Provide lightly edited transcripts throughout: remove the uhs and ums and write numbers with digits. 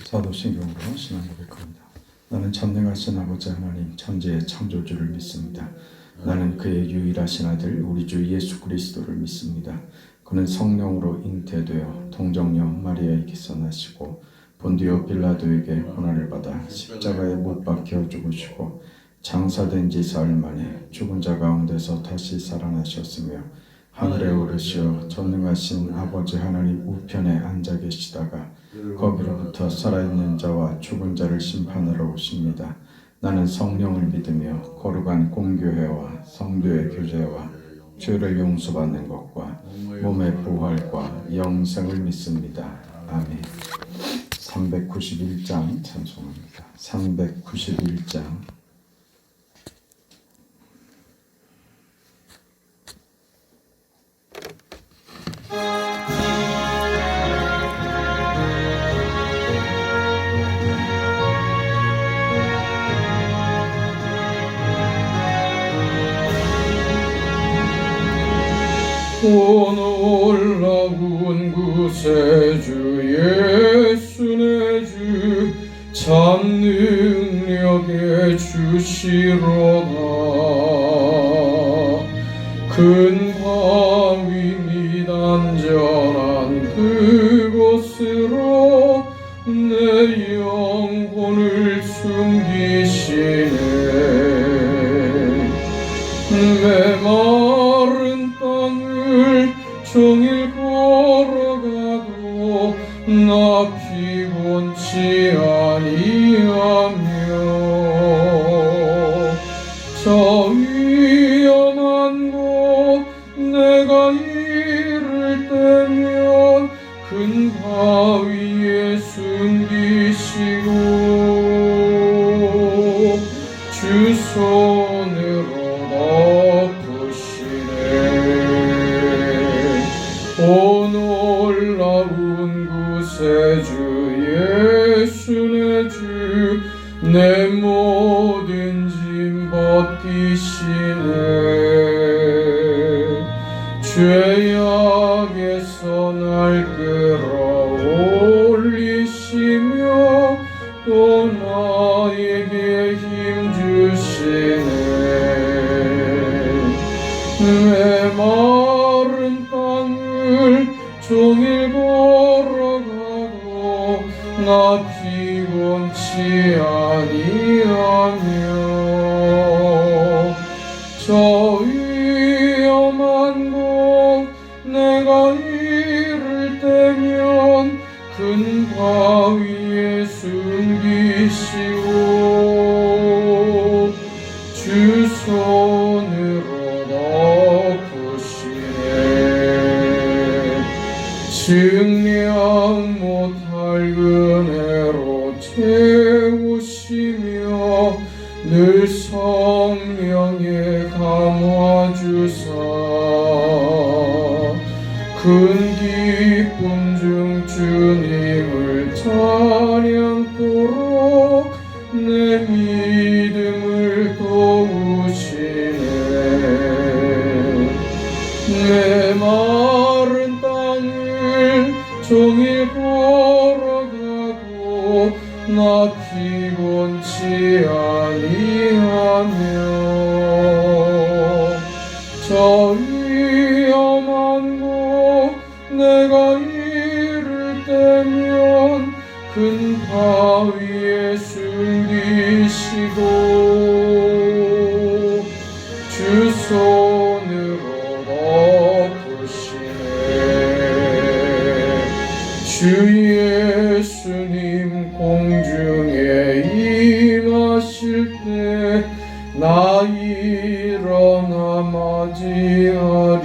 사도신경으로 신앙 고백합니다. 나는 전능하신 아버지 하나님 천지의 창조주를 믿습니다. 나는 그의 유일하신 아들 우리 주 예수 그리스도를 믿습니다. 그는 성령으로 잉태되어 동정녀 마리아에게서 나시고 본디오 빌라도에게 고난을 받아 십자가에 못 박혀 죽으시고 장사된 지 사흘 만에 죽은 자 가운데서 다시 살아나셨으며 하늘에 오르시어 전능하신 아버지 하나님 우편에 앉아 계시다가 거기로부터 살아있는 자와 죽은 자를 심판하러 오십니다. 나는 성령을 믿으며 거룩한 공교회와 성도의 교제와 죄를 용서받는 것과 몸의 부활과 영생을 믿습니다. 아멘. 391장 찬송합니다. 391장. 오 놀라운 구세주 예수 내 주 참 능력의 주시로다. 큰 바위 및 안전한 그곳으로 내 영혼을 숨기시네. 메마른 땅을 종일 걸어가도 나 피곤치 아니하며 저 위험한 곳 내가 이를 때면 큰 바위에 숨기시고 주 손으로 오 놀라운 구세주 예수 내 주 내 모든 짐 벗기시네. 죄악에서 날 끌어올리시며 또 나에게 힘 주시네. 메마른 땅을 종일 걸어가도 나 피곤치 아니하며 저 위험한 곳 내가 이를 때면 큰 바위에 숨기시고 주 손으로 증량 못할 은혜로 채우시며 늘 성령에 감화주사 큰 기쁨 중 주님을 찬양토록 내 믿음을 도우시네. 메마른 땅을 종일 걸어가도 나 피곤치 아니하며 저 위험한 곳 내가 이를 때면 큰 바위에 숨기시고 주 손으로 주 예수님 공중에 임하실 때 나 일어나 맞이하리.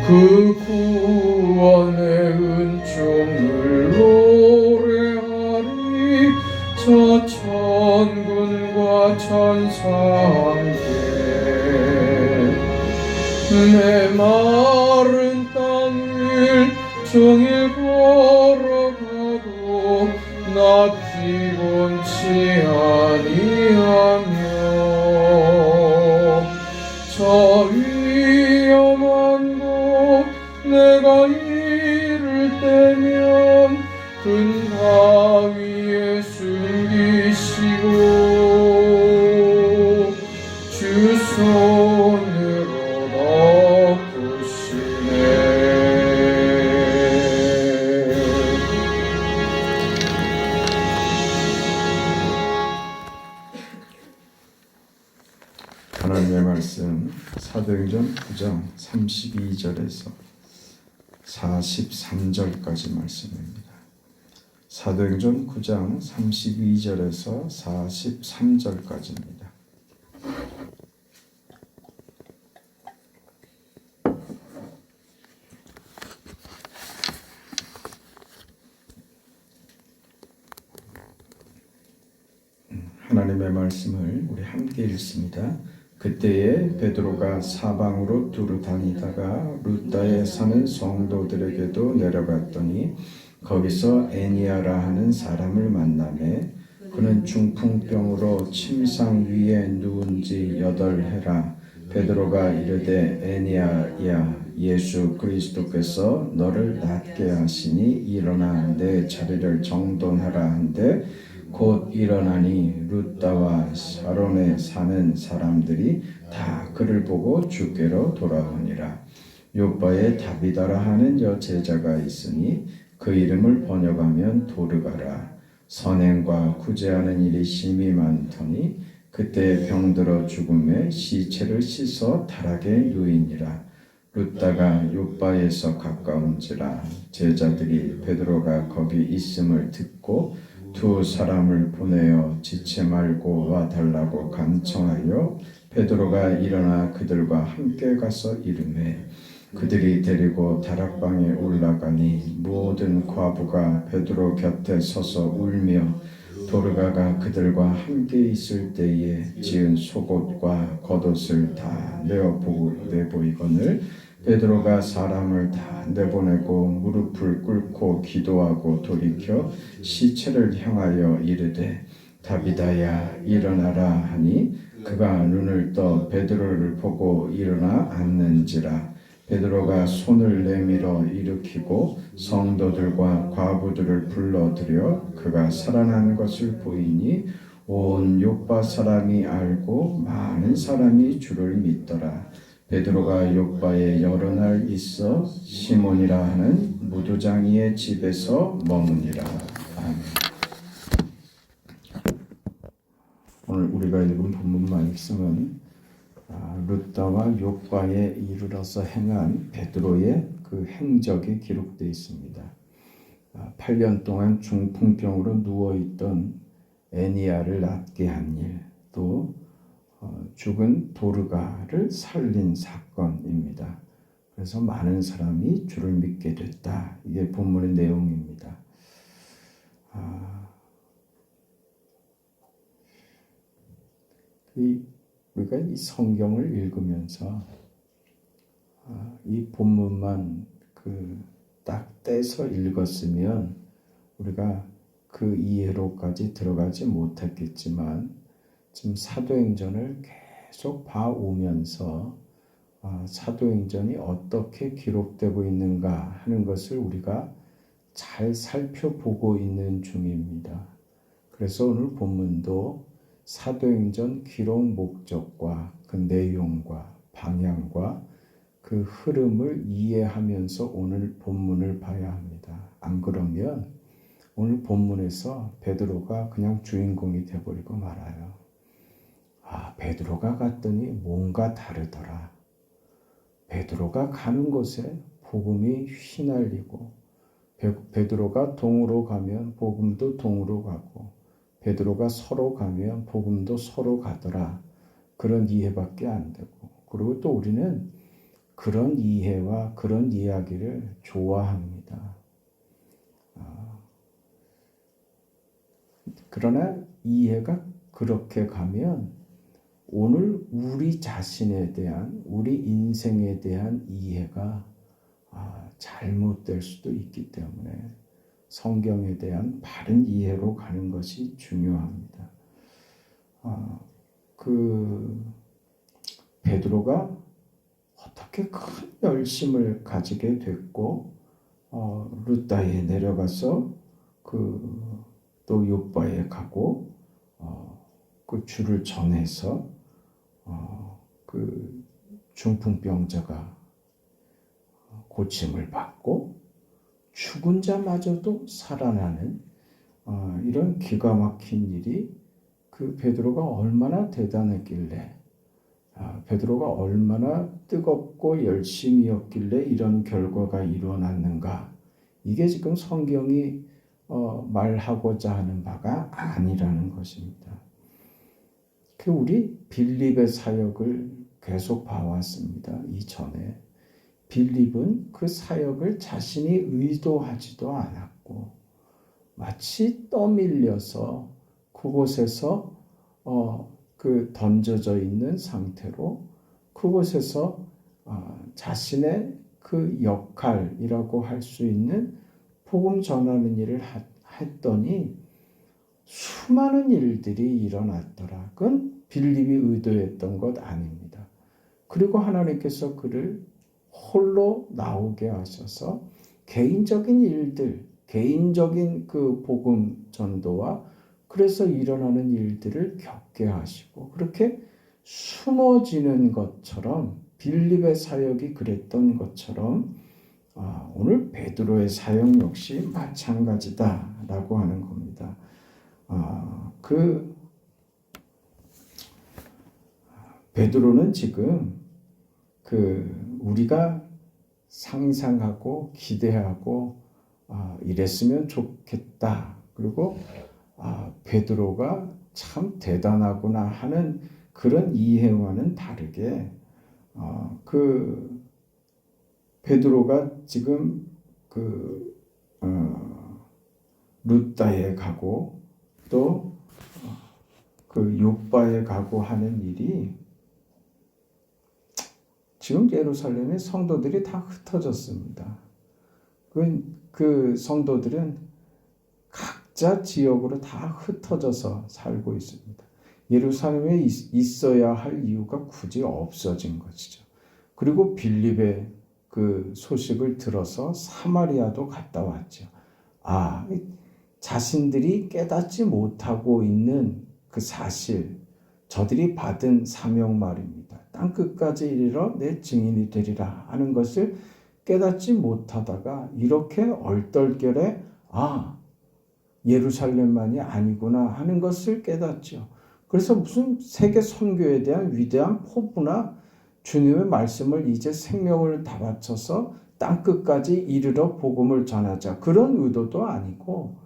그 구원의 은총을 노래하리. 저 천군과 천사 함께 메마른 땅을 종일 걸어가도 나 피곤치 아니하며 저 위험한 곳 내가 이를 때면 큰 바위에 숨기시고 주 손으로 덮으시네. 하나님의 말씀 사도행전 9장 32절에서 43절까지 말씀입니다. 사도행전 9장 32절에서 43절까지입니다. 하나님의 말씀을 우리 함께 읽습니다. 그때에 베드로가 사방으로 두루 다니다가 루다에 사는 성도들에게도 내려갔더니 거기서 애니아라 하는 사람을 만나매 그는 중풍병으로 침상 위에 누운 지 8해라. 베드로가 이르되 애니아야 예수 그리스도께서 너를 낫게 하시니 일어나 내 자리를 정돈하라 한데 곧 일어나니 루다와 사론에 사는 사람들이 다 그를 보고 주께로 돌아오니라. 요바에 다비다라 하는 여제자가 있으니 그 이름을 번역하면 도르가라. 선행과 구제하는 일이 심히 많더니 그때 병들어 죽음에 시체를 씻어 다락에 누이니라. 루다가 요바에서 가까운지라. 제자들이 베드로가 거기 있음을 듣고 두 사람을 보내어 지체 말고 와달라고 간청하여 베드로가 일어나 그들과 함께 가서 이르매 그들이 데리고 다락방에 올라가니 모든 과부가 베드로 곁에 서서 울며 도르가가 그들과 함께 있을 때에 지은 속옷과 겉옷을 다 내보이거늘 베드로가 사람을 다 내보내고 무릎을 꿇고 기도하고 돌이켜 시체를 향하여 이르되 다비다야 일어나라 하니 그가 눈을 떠 베드로를 보고 일어나 앉는지라. 베드로가 손을 내밀어 일으키고 성도들과 과부들을 불러들여 그가 살아난 것을 보이니 온 요빠 사람이 알고 많은 사람이 주를 믿더라. 베드로가 요빠에 여러 날 있어 시몬이라 하는 무두장이의 집에서 머무니라. 아멘. 오늘 우리가 읽은 본문 말씀은 루다와 요빠에 이르러서 행한 베드로의 그 행적이 기록되어 있습니다. 8년 동안 중풍병으로 누워있던 애니아를 낫게 한 일, 또 죽은 도르가를 살린 사건입니다. 그래서 많은 사람이 주를 믿게 됐다. 이게 본문의 내용입니다. 우리가 이 성경을 읽으면서 이 본문만 딱 떼서 읽었으면 우리가 그 이해로까지 들어가지 못했겠지만 지금 사도행전을 계속 봐오면서 사도행전이 어떻게 기록되고 있는가 하는 것을 우리가 잘 살펴보고 있는 중입니다. 그래서 오늘 본문도 사도행전 기록 목적과 그 내용과 방향과 그 흐름을 이해하면서 오늘 본문을 봐야 합니다. 안 그러면 오늘 본문에서 베드로가 그냥 주인공이 되어버리고 말아요. 베드로가 갔더니 뭔가 다르더라. 베드로가 가는 곳에 복음이 휘날리고 베드로가 동으로 가면 복음도 동으로 가고 베드로가 서로 가면 복음도 서로 가더라. 그런 이해밖에 안 되고 그리고 또 우리는 그런 이해와 그런 이야기를 좋아합니다. 그러나 이해가 그렇게 가면 오늘 우리 자신에 대한 우리 인생에 대한 이해가 잘못될 수도 있기 때문에 성경에 대한 바른 이해로 가는 것이 중요합니다. 베드로가 어떻게 큰 열심을 가지게 됐고 루다에 내려가서 또 요바에 가고 그 주를 전해서 그 중풍병자가 고침을 받고 죽은 자마저도 살아나는 이런 기가 막힌 일이 그 베드로가 얼마나 대단했길래 베드로가 얼마나 뜨겁고 열심이었길래 이런 결과가 일어났는가. 이게 지금 성경이 말하고자 하는 바가 아니라는 것입니다. 우리 빌립의 사역을 계속 봐왔습니다. 이전에 빌립은 그 사역을 자신이 의도하지도 않았고 마치 떠밀려서 그곳에서 던져져 있는 상태로 그곳에서 자신의 그 역할이라고 할 수 있는 복음 전하는 일을 했더니 수많은 일들이 일어났더라. 그건 빌립이 의도했던 것 아닙니다. 그리고 하나님께서 그를 홀로 나오게 하셔서 개인적인 일들, 개인적인 그 복음 전도와 그래서 일어나는 일들을 겪게 하시고 그렇게 숨어지는 것처럼 빌립의 사역이 그랬던 것처럼 오늘 베드로의 사역 역시 마찬가지다라고 하는 겁니다. 베드로는 지금 우리가 상상하고 기대하고 이랬으면 좋겠다. 그리고 베드로가 참 대단하구나 하는 그런 이해와는 다르게 베드로가 지금 루다에 가고 또 요바에 가고 하는 일이 지금 예루살렘의 성도들이 다 흩어졌습니다. 그 성도들은 각자 지역으로 다 흩어져서 살고 있습니다. 예루살렘에 있어야 할 이유가 굳이 없어진 것이죠. 그리고 빌립의 그 소식을 들어서 사마리아도 갔다 왔죠. 자신들이 깨닫지 못하고 있는 그 사실, 저들이 받은 사명 말입니다. 땅끝까지 이르러 내 증인이 되리라 하는 것을 깨닫지 못하다가 이렇게 얼떨결에 예루살렘만이 아니구나 하는 것을 깨닫죠. 그래서 무슨 세계 선교에 대한 위대한 포부나 주님의 말씀을 이제 생명을 다 바쳐서 땅끝까지 이르러 복음을 전하자 그런 의도도 아니고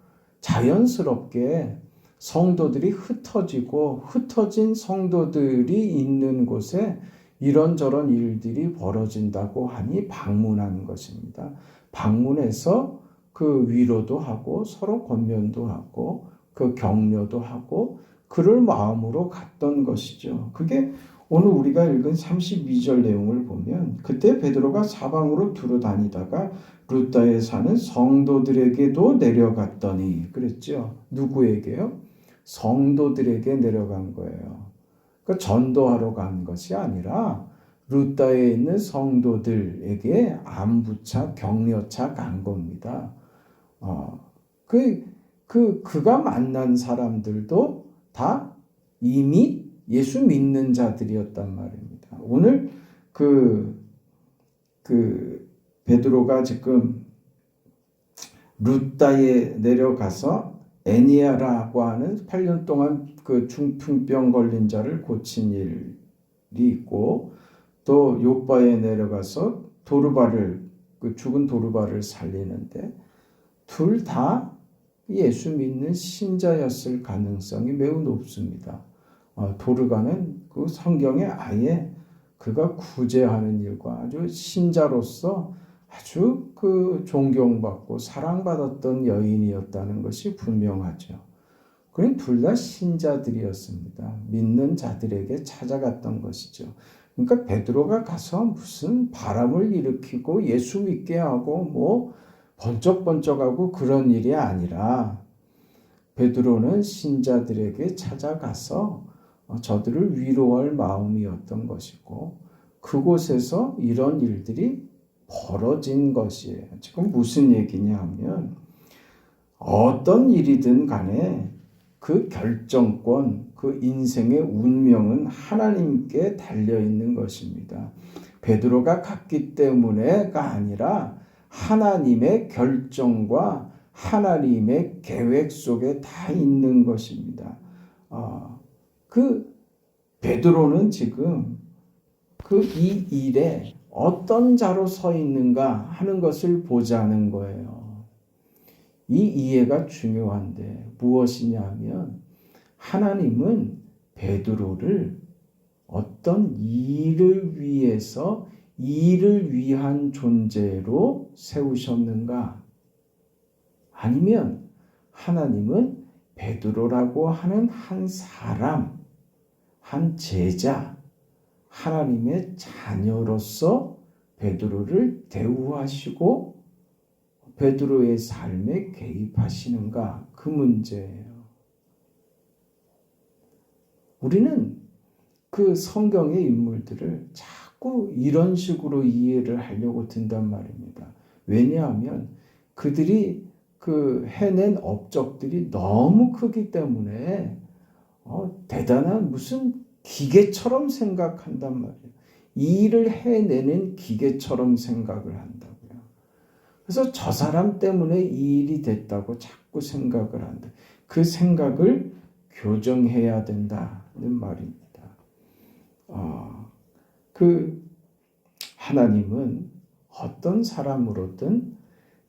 자연스럽게 성도들이 흩어진 성도들이 있는 곳에 이런저런 일들이 벌어진다고 하니 방문한 것입니다. 방문해서 그 위로도 하고 서로 권면도 하고 그 격려도 하고 그럴 마음으로 갔던 것이죠. 그게 오늘 우리가 읽은 32절 내용을 보면 그때 베드로가 사방으로 두루 다니다가 루다에 사는 성도들에게도 내려갔더니 그랬죠. 누구에게요? 성도들에게 내려간 거예요. 그러니까 전도하러 간 것이 아니라 루다에 있는 성도들에게 안부차 격려차 간 겁니다. 그가 만난 사람들도 다 이미 예수 믿는 자들이었단 말입니다. 오늘 베드로가 지금 루다에 내려가서 애니아라고 하는 8년 동안 그 중풍병 걸린 자를 고친 일이 있고 또 요바에 내려가서 죽은 도르바를 살리는데 둘 다 예수 믿는 신자였을 가능성이 매우 높습니다. 도르가는 그 성경에 아예 그가 구제하는 일과 아주 신자로서 아주 그 존경받고 사랑받았던 여인이었다는 것이 분명하죠. 그는 둘 다 신자들이었습니다. 믿는 자들에게 찾아갔던 것이죠. 그러니까 베드로가 가서 무슨 바람을 일으키고 예수 믿게 하고 번쩍번쩍하고 그런 일이 아니라 베드로는 신자들에게 찾아가서 저들을 위로할 마음이었던 것이고 그곳에서 이런 일들이 벌어진 것이에요. 지금 무슨 얘기냐 하면 어떤 일이든 간에 그 결정권, 그 인생의 운명은 하나님께 달려 있는 것입니다. 베드로가 갔기 때문에가 아니라 하나님의 결정과 하나님의 계획 속에 다 있는 것입니다. 그 베드로는 지금 그 이 일에 어떤 자로 서 있는가 하는 것을 보자는 거예요. 이 이해가 중요한데 무엇이냐 하면 하나님은 베드로를 어떤 일을 위해서 일을 위한 존재로 세우셨는가? 아니면 하나님은 베드로라고 하는 한 사람, 한 제자, 하나님의 자녀로서 베드로를 대우하시고 베드로의 삶에 개입하시는가? 그 문제예요. 우리는 그 성경의 인물들을 자꾸 이런 식으로 이해를 하려고 든단 말입니다. 왜냐하면 그들이 그 해낸 업적들이 너무 크기 때문에 대단한 무슨 기계처럼 생각한단 말이에요. 이 일을 해내는 기계처럼 생각을 한다고요. 그래서 저 사람 때문에 이 일이 됐다고 자꾸 생각을 한다. 그 생각을 교정해야 된다는 말입니다. 그 하나님은 어떤 사람으로든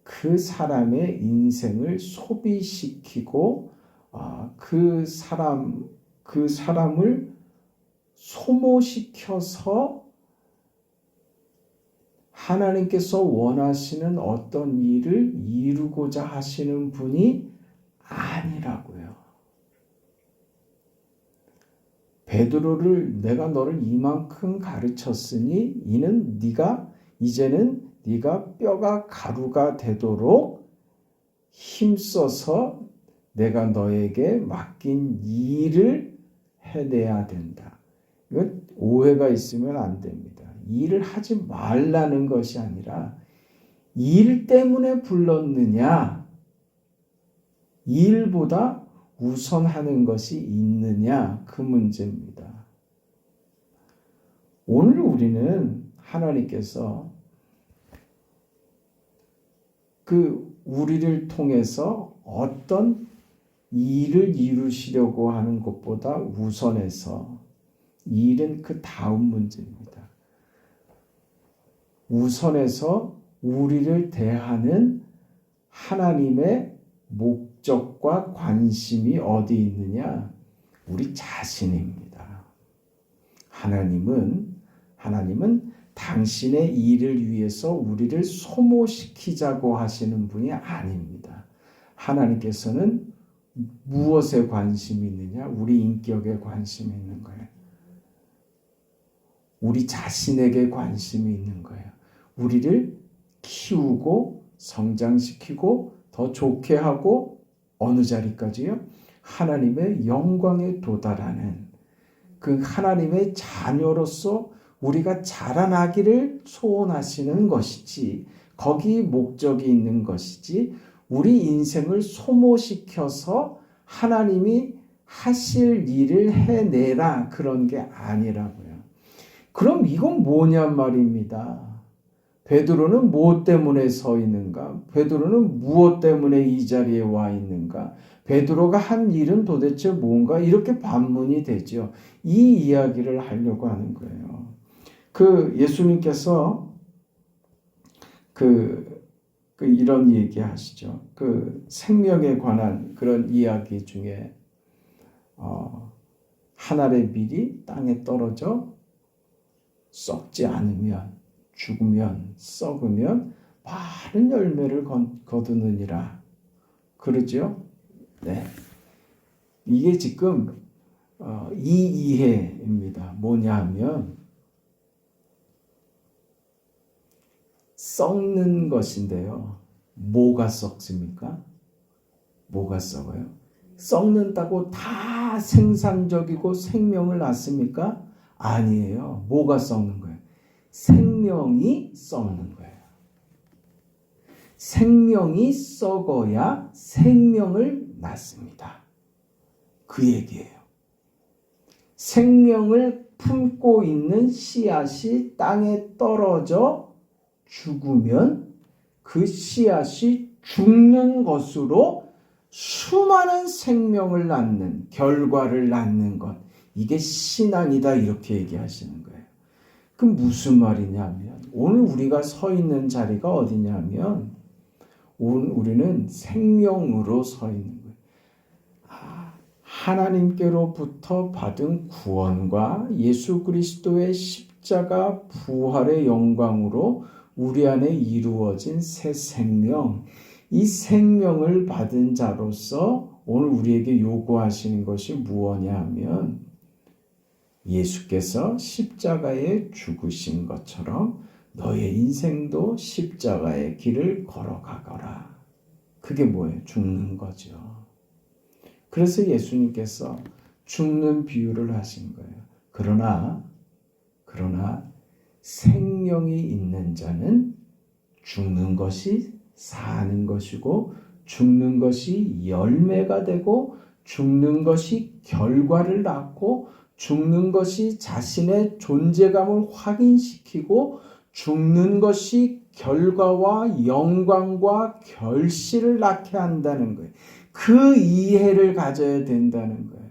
그 사람의 인생을 소비시키고 그 사람을 소모시켜서 하나님께서 원하시는 어떤 일을 이루고자 하시는 분이 아니라고요. 베드로를 내가 너를 이만큼 가르쳤으니 이제는 네가 뼈가 가루가 되도록 힘써서 내가 너에게 맡긴 일을 해내야 된다. 이건 오해가 있으면 안 됩니다. 일을 하지 말라는 것이 아니라 일 때문에 불렀느냐, 일보다 우선하는 것이 있느냐, 그 문제입니다. 오늘 우리는 하나님께서 우리를 통해서 어떤 일을 이루시려고 하는 것보다 우선해서 일은 그 다음 문제입니다. 우선해서 우리를 대하는 하나님의 목적과 관심이 어디 있느냐? 우리 자신입니다. 하나님은 당신의 일을 위해서 우리를 소모시키자고 하시는 분이 아닙니다. 하나님께서는 무엇에 관심이 있느냐? 우리 인격에 관심이 있는 거예요. 우리 자신에게 관심이 있는 거예요. 우리를 키우고 성장시키고 더 좋게 하고 어느 자리까지요? 하나님의 영광에 도달하는 그 하나님의 자녀로서 우리가 자라나기를 소원하시는 것이지, 거기 목적이 있는 것이지, 우리 인생을 소모시켜서 하나님이 하실 일을 해내라, 그런 게 아니라고요. 그럼 이건 뭐냐 말입니다. 베드로는 무엇 때문에 서 있는가? 베드로는 무엇 때문에 이 자리에 와 있는가? 베드로가 한 일은 도대체 뭔가? 이렇게 반문이 되죠. 이 이야기를 하려고 하는 거예요. 예수님께서 이런 얘기 하시죠. 생명에 관한 그런 이야기 중에 한 알의 밀이 땅에 떨어져 썩지 않으면, 죽으면, 썩으면 많은 열매를 거두느니라. 그러죠? 네. 이게 지금 이 이해입니다. 뭐냐 하면 썩는 것인데요. 뭐가 썩습니까? 뭐가 썩어요? 썩는다고 다 생산적이고 생명을 낳습니까? 아니에요. 뭐가 썩는 거예요? 생명이 썩는 거예요. 생명이 썩어야 생명을 낳습니다. 그 얘기예요. 생명을 품고 있는 씨앗이 땅에 떨어져 죽으면 그 씨앗이 죽는 것으로 수많은 생명을 낳는, 결과를 낳는 것, 이게 신앙이다, 이렇게 얘기하시는 거예요. 그럼 무슨 말이냐면, 오늘 우리가 서 있는 자리가 어디냐면 오늘 우리는 생명으로 서 있는 거예요. 하나님께로부터 받은 구원과 예수 그리스도의 십자가 부활의 영광으로 우리 안에 이루어진 새 생명, 이 생명을 받은 자로서 오늘 우리에게 요구하시는 것이 무엇이냐 하면, 예수께서 십자가에 죽으신 것처럼 너의 인생도 십자가의 길을 걸어가거라. 그게 뭐예요? 죽는 거죠. 그래서 예수님께서 죽는 비유를 하신 거예요. 그러나 생명이 있는 자는 죽는 것이 사는 것이고, 죽는 것이 열매가 되고, 죽는 것이 결과를 낳고, 죽는 것이 자신의 존재감을 확인시키고, 죽는 것이 결과와 영광과 결실을 낳게 한다는 거예요. 그 이해를 가져야 된다는 거예요.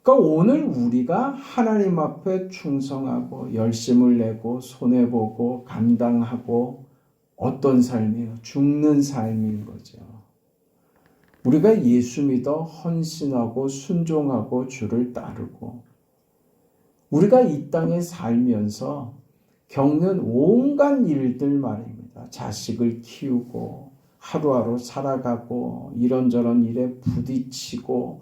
그러니까 오늘 우리가 하나님 앞에 충성하고 열심을 내고 손해보고 감당하고 어떤 삶이에요? 죽는 삶인 거죠. 우리가 예수 믿어 헌신하고 순종하고 주를 따르고, 우리가 이 땅에 살면서 겪는 온갖 일들 말입니다. 자식을 키우고 하루하루 살아가고 이런저런 일에 부딪히고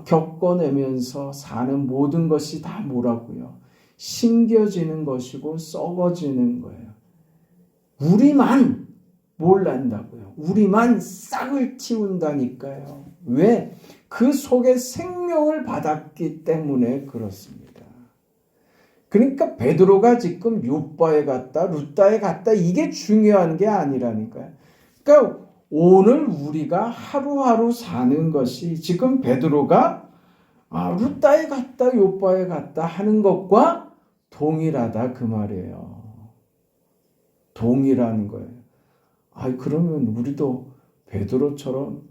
겪어내면서 사는 모든 것이 다 뭐라고요? 심겨지는 것이고 썩어지는 거예요. 우리만 몰란다고요. 우리만 싹을 틔운다니까요. 왜? 그 속에 생명을 받았기 때문에 그렇습니다. 그러니까 베드로가 지금 요바에 갔다 루다에 갔다 이게 중요한 게 아니라니까요. 그러니까 오늘 우리가 하루하루 사는 것이 지금 베드로가 루다에 갔다 요바에 갔다 하는 것과 동일하다 그 말이에요. 동일한 거예요. 그러면 우리도 베드로처럼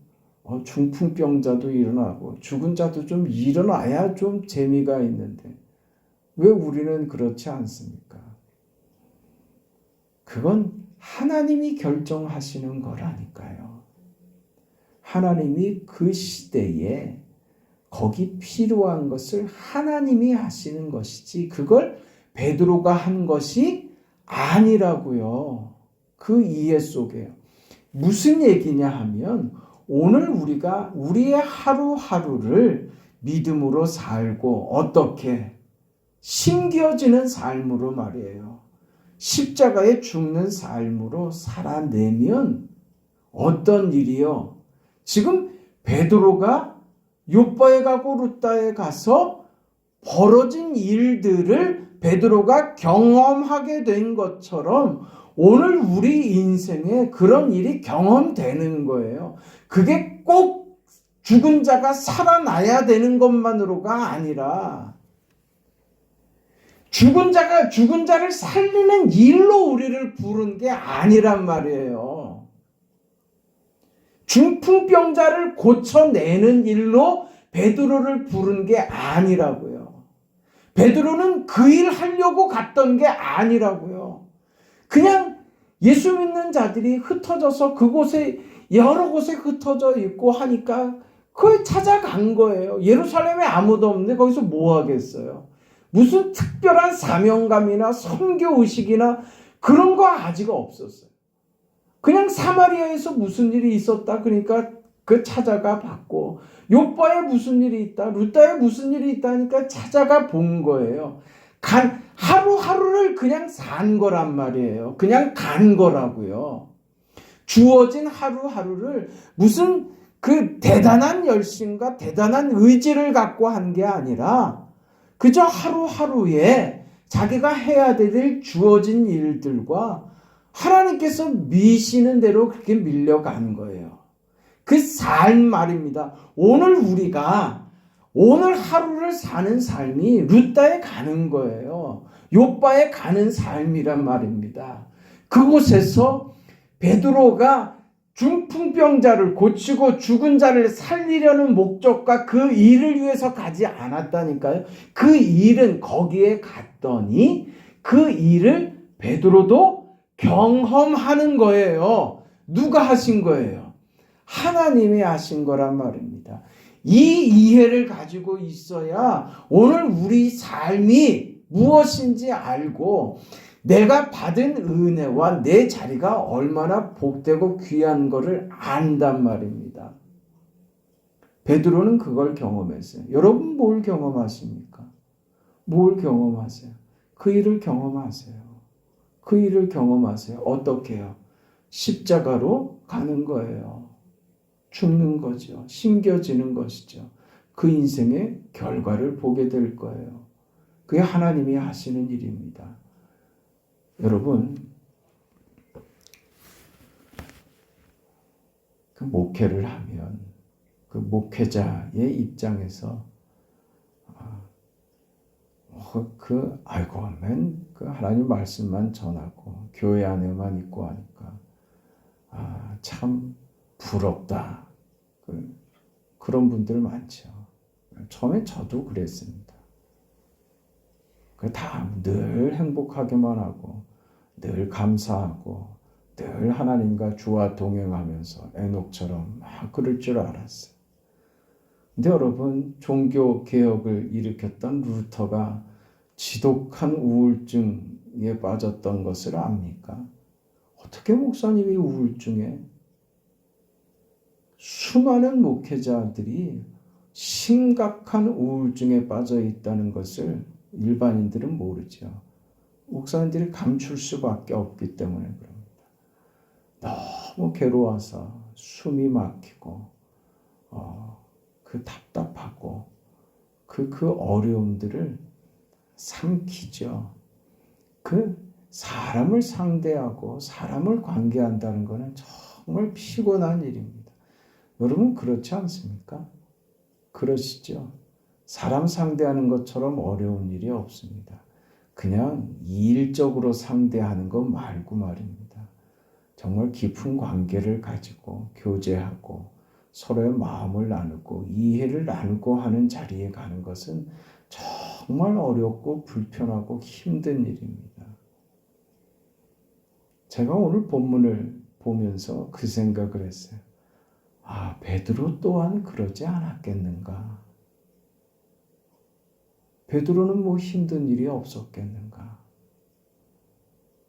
중풍병자도 일어나고 죽은 자도 좀 일어나야 좀 재미가 있는데 왜 우리는 그렇지 않습니까? 그건 하나님이 결정하시는 거라니까요. 하나님이 그 시대에 거기 필요한 것을 하나님이 하시는 것이지 그걸 베드로가 한 것이 아니라고요. 그 이해 속에요. 무슨 얘기냐 하면 오늘 우리가 우리의 하루하루를 믿음으로 살고 어떻게 심겨지는 삶으로 말이에요. 십자가에 죽는 삶으로 살아내면 어떤 일이요? 지금 베드로가 요바에 가고 루다에 가서 벌어진 일들을 베드로가 경험하게 된 것처럼 오늘 우리 인생에 그런 일이 경험되는 거예요. 그게 꼭 죽은 자가 살아나야 되는 것만으로가 아니라 죽은 자를 살리는 일로 우리를 부른 게 아니란 말이에요. 중풍병자를 고쳐내는 일로 베드로를 부른 게 아니라고요. 베드로는 그 일 하려고 갔던 게 아니라고요. 그냥 예수 믿는 자들이 흩어져서 그곳에 여러 곳에 흩어져 있고 하니까 그걸 찾아간 거예요. 예루살렘에 아무도 없는데 거기서 뭐 하겠어요? 무슨 특별한 사명감이나 선교의식이나 그런 거 아직 없었어요. 그냥 사마리아에서 무슨 일이 있었다 그러니까 그 찾아가 봤고 요바에 무슨 일이 있다 루다에 무슨 일이 있다니까 찾아가 본 거예요. 하루하루를 그냥 산 거란 말이에요. 그냥 간 거라고요. 주어진 하루하루를 무슨 그 대단한 열심과 대단한 의지를 갖고 한 게 아니라 그저 하루하루에 자기가 해야 될 주어진 일들과 하나님께서 미시는 대로 그렇게 밀려간 거예요. 그 삶 말입니다. 오늘 우리가 오늘 하루를 사는 삶이 룻다에 가는 거예요. 욥바에 가는 삶이란 말입니다. 그곳에서 베드로가 중풍병자를 고치고 죽은 자를 살리려는 목적과 그 일을 위해서 가지 않았다니까요. 그 일은 거기에 갔더니 그 일을 베드로도 경험하는 거예요. 누가 하신 거예요? 하나님이 하신 거란 말입니다. 이 이해를 가지고 있어야 오늘 우리 삶이 무엇인지 알고 내가 받은 은혜와 내 자리가 얼마나 복되고 귀한 것을 안단 말입니다. 베드로는 그걸 경험했어요. 여러분 뭘 경험하십니까? 뭘 경험하세요? 그 일을 경험하세요. 그 일을 경험하세요. 어떻게 해요? 십자가로 가는 거예요. 죽는 거죠. 심겨지는 것이죠. 그 인생의 결과를 보게 될 거예요. 그게 하나님이 하시는 일입니다. 여러분, 그 목회를 하면 그 목회자의 입장에서 아이고, 맨 그 하나님 말씀만 전하고 교회 안에만 있고 하니까 참 부럽다. 그런 분들 많죠. 처음에 저도 그랬습니다. 다 늘 행복하게만 하고 늘 감사하고 늘 하나님과 주와 동행하면서 에녹처럼 막 그럴 줄 알았어요. 근데 여러분, 종교 개혁을 일으켰던 루터가 지독한 우울증에 빠졌던 것을 압니까? 어떻게 목사님이 우울증에? 수많은 목회자들이 심각한 우울증에 빠져 있다는 것을 일반인들은 모르죠. 목사님들이 감출 수밖에 없기 때문에 그럽니다. 너무 괴로워서 숨이 막히고 그 답답하고 그 어려움들을 삼키죠. 그 사람을 상대하고 사람을 관계한다는 것은 정말 피곤한 일입니다. 여러분 그렇지 않습니까? 그러시죠? 사람 상대하는 것처럼 어려운 일이 없습니다. 그냥 일적으로 상대하는 것 말고 말입니다. 정말 깊은 관계를 가지고 교제하고 서로의 마음을 나누고 이해를 나누고 하는 자리에 가는 것은 정말 어렵고 불편하고 힘든 일입니다. 제가 오늘 본문을 보면서 그 생각을 했어요. 베드로 또한 그러지 않았겠는가? 베드로는 뭐 힘든 일이 없었겠는가?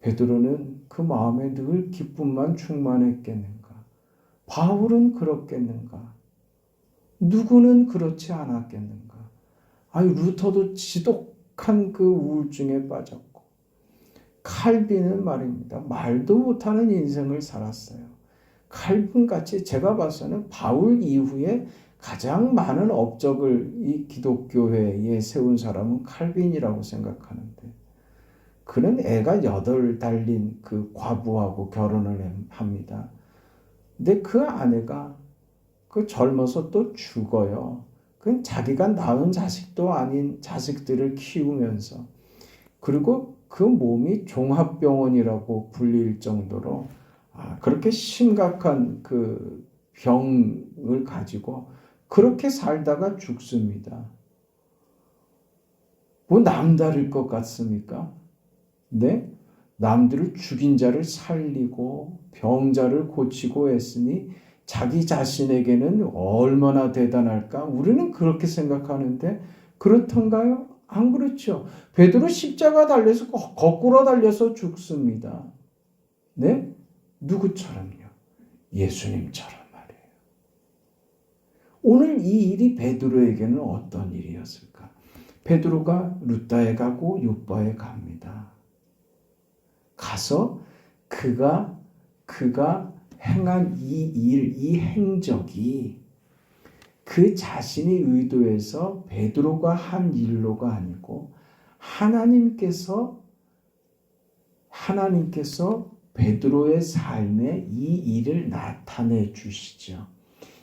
베드로는 그 마음에 늘 기쁨만 충만했겠는가? 바울은 그렇겠는가? 누구는 그렇지 않았겠는가? 루터도 지독한 그 우울증에 빠졌고, 칼빈은 말입니다. 말도 못하는 인생을 살았어요. 칼빈같이 제가 봐서는 바울 이후에 가장 많은 업적을 이 기독교회에 세운 사람은 칼빈이라고 생각하는데, 그는 애가 8 달린 그 과부하고 결혼을 합니다. 근데 그 아내가 젊어서 또 죽어요. 그건 자기가 낳은 자식도 아닌 자식들을 키우면서, 그리고 그 몸이 종합병원이라고 불릴 정도로 그렇게 심각한 그 병을 가지고 그렇게 살다가 죽습니다. 뭐 남다를 것 같습니까? 네? 남들을 죽인 자를 살리고 병자를 고치고 했으니 자기 자신에게는 얼마나 대단할까? 우리는 그렇게 생각하는데 그렇던가요? 안 그렇죠. 베드로 십자가 달려서 거꾸로 달려서 죽습니다. 네? 누구처럼요? 예수님처럼 말이에요. 오늘 이 일이 베드로에게는 어떤 일이었을까? 베드로가 룻다에 가고 욥바에 갑니다. 가서 그가 행한 이 일, 이 행적이 그 자신이 의도해서 베드로가 한 일로가 아니고 하나님께서 베드로의 삶에 이 일을 나타내 주시죠.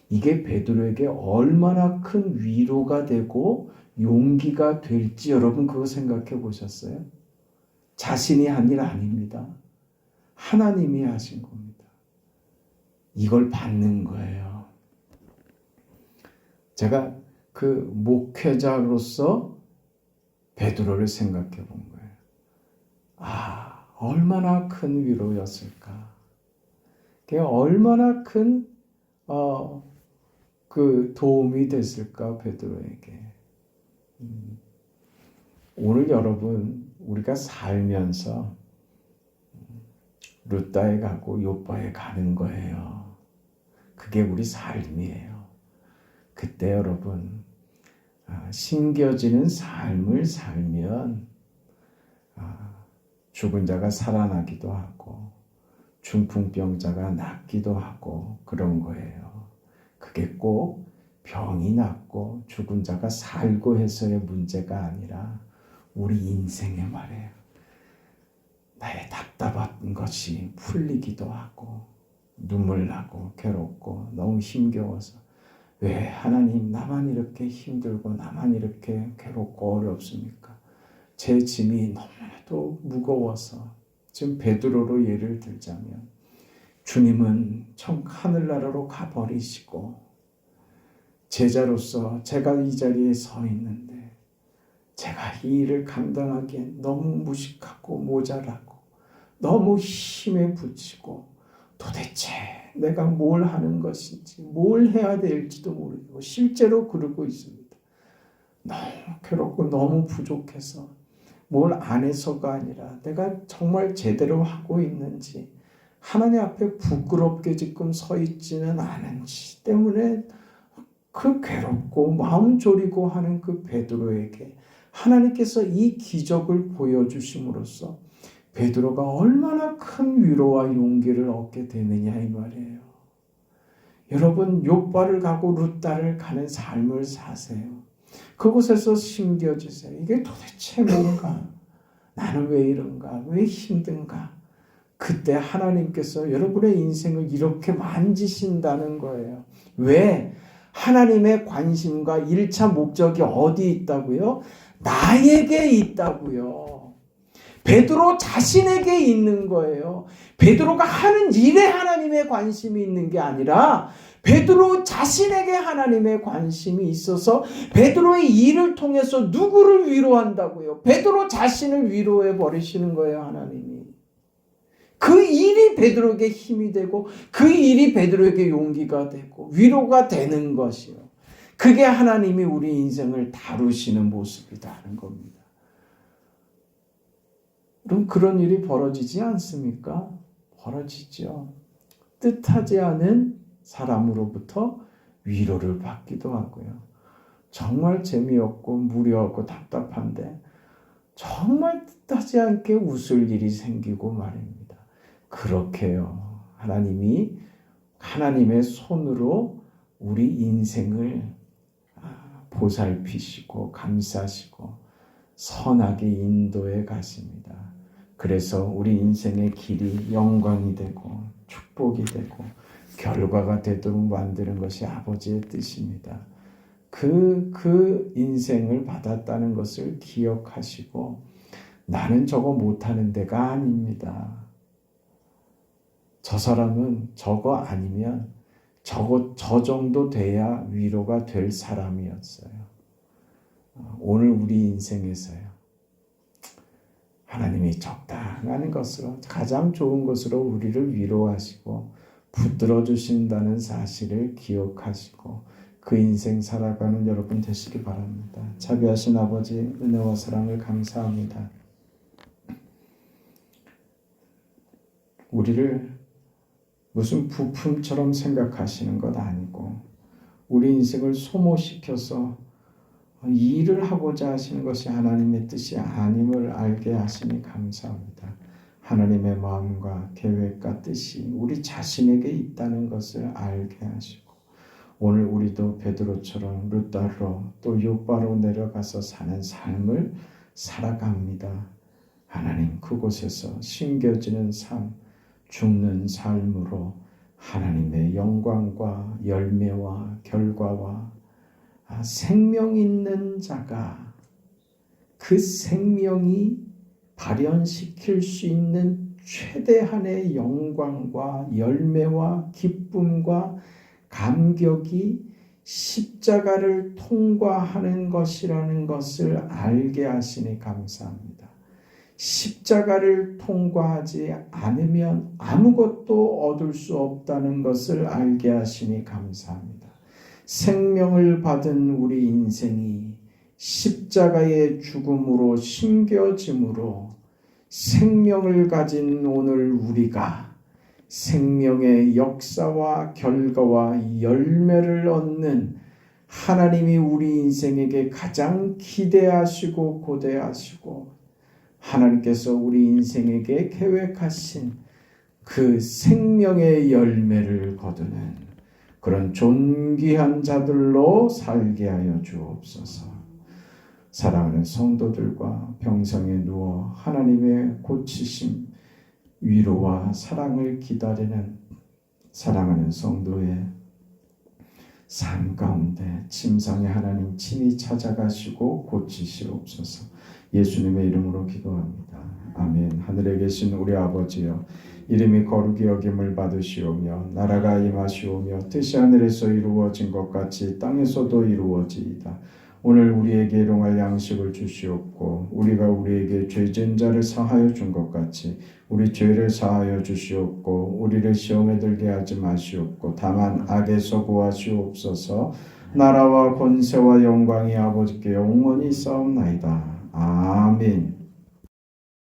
이게 베드로에게 얼마나 큰 위로가 되고 용기가 될지 여러분 그거 생각해 보셨어요? 자신이 한 일 아닙니다. 하나님이 하신 겁니다. 이걸 받는 거예요. 제가 그 목회자로서 베드로를 생각해 본 거예요. 아, 얼마나 큰 위로였을까. 그게 얼마나 큰 그 도움이 됐을까 베드로에게. 오늘 여러분 우리가 살면서 루다에 가고 요바에 가는 거예요. 그게 우리 삶이에요. 그때 여러분 심겨지는 삶을 살면 죽은 자가 살아나기도 하고 중풍병자가 낫기도 하고 그런 거예요. 그게 꼭 병이 낫고 죽은 자가 살고 해서의 문제가 아니라 우리 인생의 말이에요. 나의 답답한 것이 풀리기도 하고 눈물 나고 괴롭고 너무 힘겨워서 왜 하나님 나만 이렇게 힘들고 나만 이렇게 괴롭고 어렵습니까? 제 짐이 너무나도 무거워서 지금 베드로로 예를 들자면 주님은 청 하늘나라로 가버리시고 제자로서 제가 이 자리에 서 있는데 제가 이 일을 감당하기엔 너무 무식하고 모자라고 너무 힘에 부치고 도대체 내가 뭘 하는 것인지 뭘 해야 될지도 모르고 실제로 그러고 있습니다. 너무 괴롭고 너무 부족해서 뭘 안 해서가 아니라 내가 정말 제대로 하고 있는지 하나님 앞에 부끄럽게 지금 서 있지는 않은지 때문에 그 괴롭고 마음 졸이고 하는 그 베드로에게 하나님께서 이 기적을 보여주심으로써 베드로가 얼마나 큰 위로와 용기를 얻게 되느냐 이 말이에요. 여러분 욥바를 가고 룻다를 가는 삶을 사세요. 그곳에서 심겨지세요. 이게 도대체 뭔가? 나는 왜 이런가? 왜 힘든가? 그때 하나님께서 여러분의 인생을 이렇게 만지신다는 거예요. 왜? 하나님의 관심과 1차 목적이 어디 있다고요? 나에게 있다고요. 베드로 자신에게 있는 거예요. 베드로가 하는 일에 하나님의 관심이 있는 게 아니라 베드로 자신에게 하나님의 관심이 있어서 베드로의 일을 통해서 누구를 위로한다고요? 베드로 자신을 위로해 버리시는 거예요, 하나님이. 그 일이 베드로에게 힘이 되고 그 일이 베드로에게 용기가 되고 위로가 되는 것이요. 그게 하나님이 우리 인생을 다루시는 모습이라는 겁니다. 그럼 그런 일이 벌어지지 않습니까? 벌어지죠. 뜻하지 않은 사람으로부터 위로를 받기도 하고요. 정말 재미없고 무료하고 답답한데 정말 뜻하지 않게 웃을 일이 생기고 말입니다. 그렇게요. 하나님이 하나님의 손으로 우리 인생을 보살피시고 감싸시고 선하게 인도해 가십니다. 그래서 우리 인생의 길이 영광이 되고 축복이 되고 결과가 되도록 만드는 것이 아버지의 뜻입니다. 그 인생을 받았다는 것을 기억하시고 나는 저거 못하는 데가 아닙니다. 저 사람은 저거 아니면 저 정도 돼야 위로가 될 사람이었어요. 오늘 우리 인생에서요. 하나님이 적당한 것으로 가장 좋은 것으로 우리를 위로하시고 붙들어 주신다는 사실을 기억하시고 그 인생 살아가는 여러분 되시기 바랍니다. 자비하신 아버지 은혜와 사랑을 감사합니다. 우리를 무슨 부품처럼 생각하시는 것 아니고 우리 인생을 소모시켜서 일을 하고자 하시는 것이 하나님의 뜻이 아님을 알게 하시니 감사합니다. 하나님의 마음과 계획과 뜻이 우리 자신에게 있다는 것을 알게 하시고 오늘 우리도 베드로처럼 룻다로 또 욥바로 내려가서 사는 삶을 살아갑니다. 하나님 그곳에서 심겨지는 삶 죽는 삶으로 하나님의 영광과 열매와 결과와 생명 있는 자가 그 생명이 발현시킬 수 있는 최대한의 영광과 열매와 기쁨과 감격이 십자가를 통과하는 것이라는 것을 알게 하시니 감사합니다. 십자가를 통과하지 않으면 아무것도 얻을 수 없다는 것을 알게 하시니 감사합니다. 생명을 받은 우리 인생이 십자가의 죽음으로 심겨짐으로 생명을 가진 오늘 우리가 생명의 역사와 결과와 열매를 얻는 하나님이 우리 인생에게 가장 기대하시고 고대하시고 하나님께서 우리 인생에게 계획하신 그 생명의 열매를 거두는 그런 존귀한 자들로 살게 하여 주옵소서. 사랑하는 성도들과 병상에 누워 하나님의 고치심, 위로와 사랑을 기다리는 사랑하는 성도의 삶 가운데 침상에 하나님 친히 찾아가시고 고치시옵소서. 예수님의 이름으로 기도합니다. 아멘. 하늘에 계신 우리 아버지여, 이름이 거룩히 여김을 받으시오며 나라가 임하시오며 뜻이 하늘에서 이루어진 것 같이 땅에서도 이루어지이다. 오늘 우리에게 일용할 양식을 주시옵고 우리가 우리에게 죄진 자를 사하여 준 것 같이 우리 죄를 사하여 주시옵고 우리를 시험에 들게 하지 마시옵고 다만 악에서 구하시옵소서. 나라와 권세와 영광이 아버지께 영원히 있사옵나이다. 아멘.